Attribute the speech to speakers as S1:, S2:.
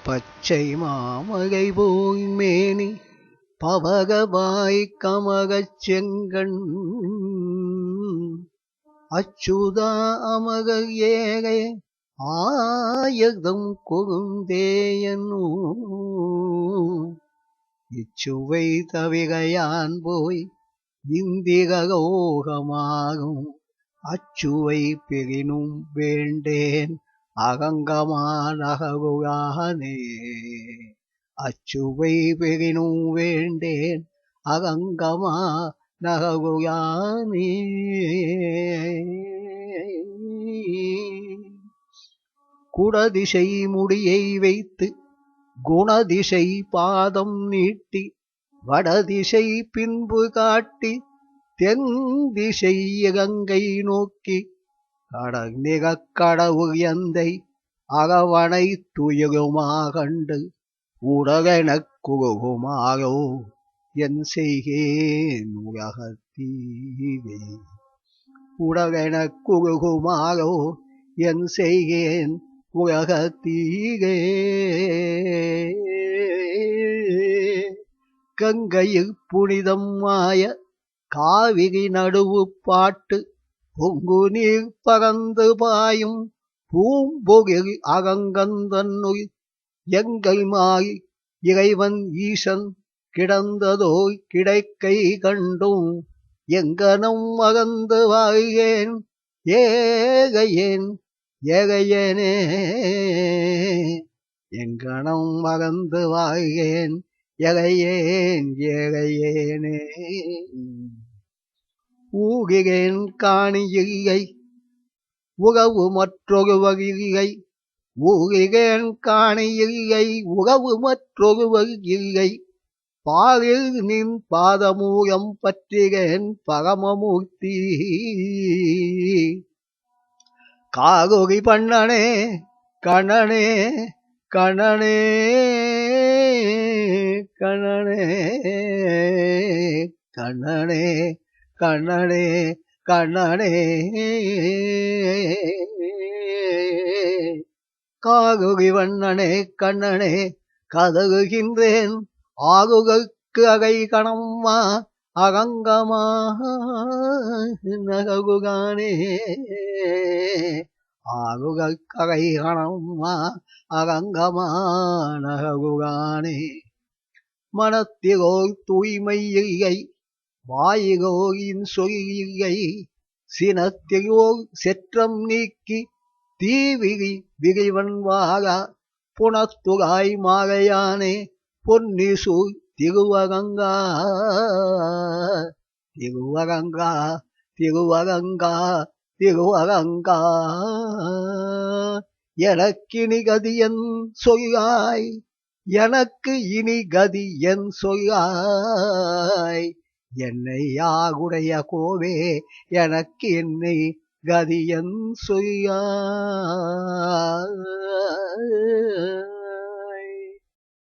S1: பச்சை மாமகை போய் மேனி பவகவாய் கமகச் செங்கண் அச்சுதா அமக ஏகை ஆயதம் கொழுந்தேயனோ இச்சுவை தவிகையான் போய் இந்திரலோகமாகும் அச்சுவை பெறினும் வேண்டேன் அகங்கமானகருளானே அச்சுவை பெறினும் வேண்டேன் அகங்கமானகருளானே குடதிசை முடியை வைத்து குணதிசை பாதம் நீட்டி வடதிசை பின்பு காட்டி தென் திசை இலங்கை நோக்கி கடல் கடவுள் எந்தை அகவனை துயிலுமாகண்டு உடகெனக் குறுகுமாறோ என் செய்கேன் உலகத்தீவே உடகெனக் குறுகுமாறோ என் செய்கேன் உலகத்தீவே கங்கையில் புனிதம் மாய காவிரி நடுவு பாட்டு பொங்கு நீர் பறந்து பாயும் பூம்பொழில் அகங்கந்தன்னுள் எங்கள் மாய் இறைவன் ஈசன் கிடந்ததோய் கிடைக்கை கண்டும் எங்கனம் மறந்து வாழ்கேன் ஏகையேன் ஏகையனே எங்கனம் மறந்து வாழ்கேன் ஏகையேன் ஏகையேனே ஊகிறேன் காணியில்லை உறவு மற்றொருவர் இல்லை ஊகிறேன் காணியில்லை உறவு மற்றொருவர் இல்லை பாரில் நின் பாதமூலம் பற்றிறேன் பரமமூர்த்தி காகுரி பண்ணனே கண்ணனே கண்ணனே கண்ணனே கண்ணனே கண்ணனே கண்ணனே காகுரி வண்ணனே கண்ணனே கதறுகின்றேன் ஆகுகற்கு அகை கணம்மா அகங்கமா நகருகானே ஆகுகற்கு அகை கணம்மா அகங்கமா நகருகானே மனத்திலோர் தூய்மை இல்லை வாயிலோரின் சொல் இல்லை சினத்திலோர் செற்றம் நீக்கி தீவிரி விரிவன் வாரா புனத்துராய் மாலையானே பொன்னிசூர் திருவரங்கா திருவரங்கா திருவரங்கா திருவரங்கா எனக்கினி கதி என் சொல்லாய் எனக்கு இனி கதி என் சொல்லாய் என்னை யாருடைய கோவே எனக்கு என்னை கதி என் சொல்லாய்